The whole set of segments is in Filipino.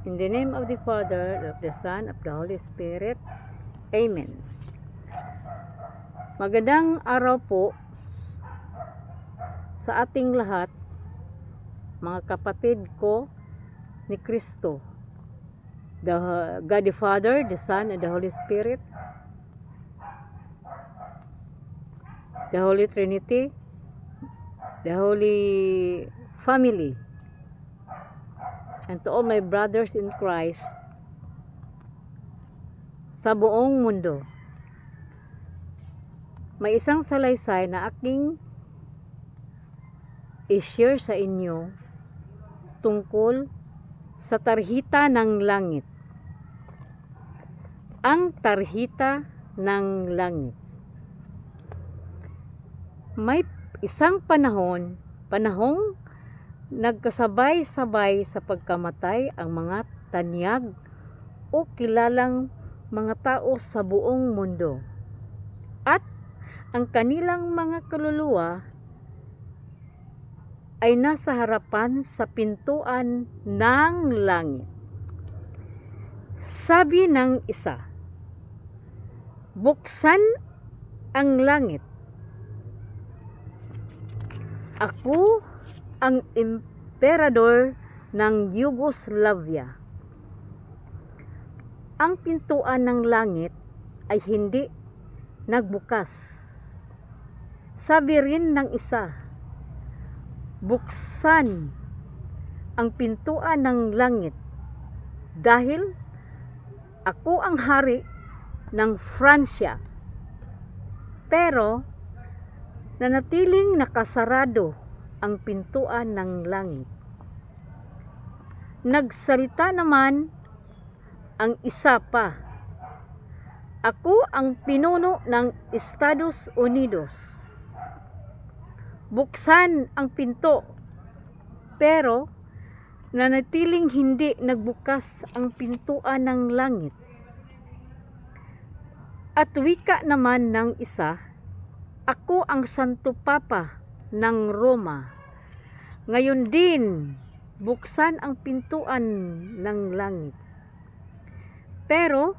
In the name of the Father, of the Son, of the Holy Spirit. Amen. Magandang araw po sa ating lahat, mga kapatid ko ni Kristo. God the Father, the Son, and the Holy Spirit. The Holy Trinity. The Holy Family. And to all my brothers in Christ sa buong mundo. May isang salaysay na aking i-share sa inyo tungkol sa tarhita ng langit. Ang tarhita ng langit. May isang panahong nagkasabay-sabay sa pagkamatay ang mga tanyag o kilalang mga tao sa buong mundo. At ang kanilang mga kaluluwa ay nasa harapan sa pintuan ng langit. Sabi ng isa, "Buksan ang langit. Ako ang emperador ng Yugoslavia." Ang pintuan ng langit ay hindi nagbukas. Sabi rin ng isa, "Buksan ang pintuan ng langit dahil ako ang hari ng Pransya." Pero nanatiling nakasarado ang pintuan ng langit. Nagsalita naman ang isa pa, "Ako ang pinuno ng Estados Unidos. Buksan ang pinto." Pero nanatiling hindi nagbukas ang pintuan ng langit. At wika naman ng isa, "Ako ang Santo Papa ng Roma. Ngayon din, buksan ang pintuan ng langit." Pero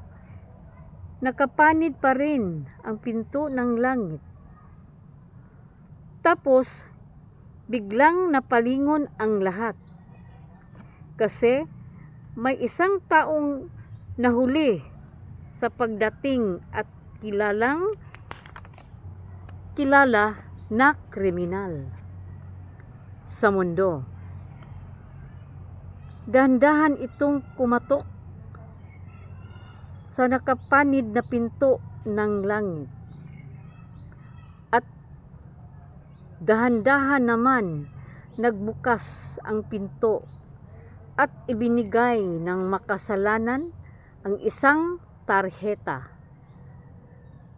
nakapanid pa rin ang pinto ng langit. Tapos biglang napalingon ang lahat. Kasi may isang taong nahuli sa pagdating at kilala na kriminal sa mundo. Dahan-dahan itong kumatok sa nakapanid na pinto ng langit. At dahan-dahan naman nagbukas ang pinto at ibinigay ng makasalanan ang isang tarheta.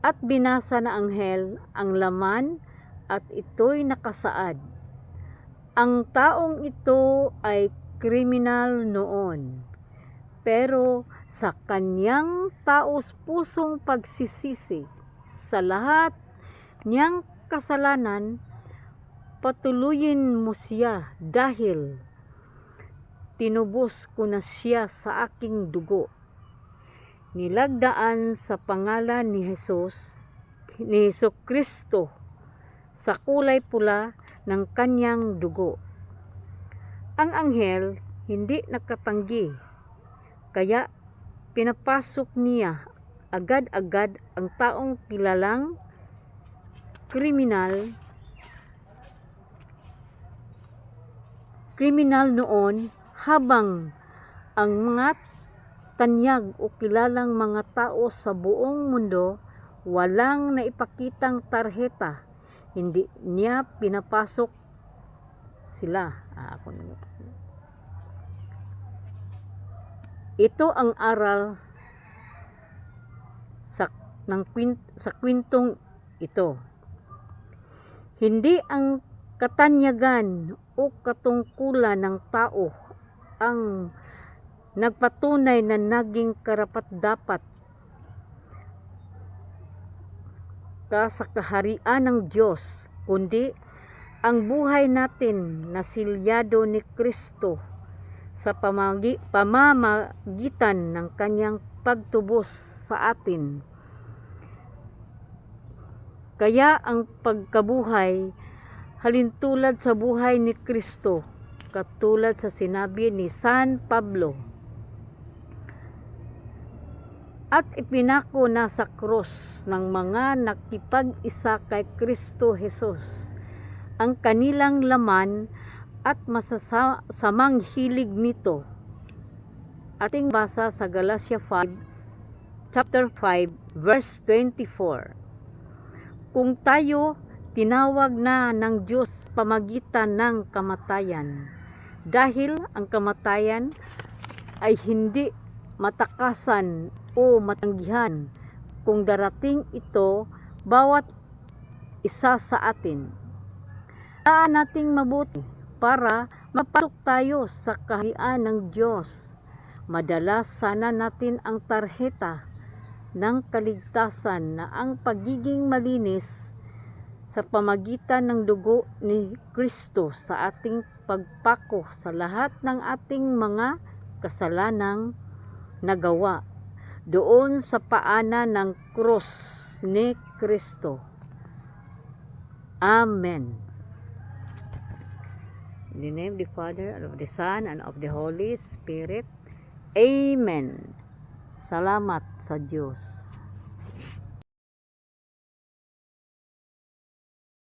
At binasa na anghel ang laman at ito'y nakasaad, "Ang taong ito ay kriminal noon, pero sa kanyang taos-pusong pagsisisi sa lahat niyang kasalanan, patuluyin mo siya dahil tinubos ko na siya sa aking dugo." Nilagdaan sa pangalan ni Hesukristo sa kulay pula ng kanyang dugo. Ang anghel hindi nakatanggi, kaya pinapasok niya agad-agad ang taong kilalang kriminal noon, habang ang mga tanyag o kilalang mga tao sa buong mundo walang naipakitang tarheta. Hindi niya pinapasok sila. Ito ang aral sa kwentong ito. Hindi ang katanyagan o katungkulan ng tao ang nagpatunay na naging karapat-dapat sa kaharian ng Diyos, kundi ang buhay natin na silyado ni Kristo sa pamamagitan ng kanyang pagtubos sa atin. Kaya ang pagkabuhay halintulad sa buhay ni Kristo, katulad sa sinabi ni San Pablo. At ipinako na sa krus ng mga nakipag-isa kay Kristo Jesus ang kanilang laman at masasamang hilig nito. Ating basa sa Galatia 5, chapter 5, verse 24. Kung tayo tinawag na ng Diyos pamagitan ng kamatayan, dahil ang kamatayan ay hindi matakasan o matanggihan kung darating ito bawat isa sa atin. Saan nating mabuti para mapasok tayo sa kaharian ng Diyos. Madala sana natin ang tarheta ng kaligtasan na ang pagiging malinis sa pamagitan ng dugo ni Kristo sa ating pagpako sa lahat ng ating mga kasalanang nagawa doon sa paanan ng krus ni Kristo. Amen. In the name of the Father, and of the Son, and of the Holy Spirit. Amen. Salamat sa Diyos.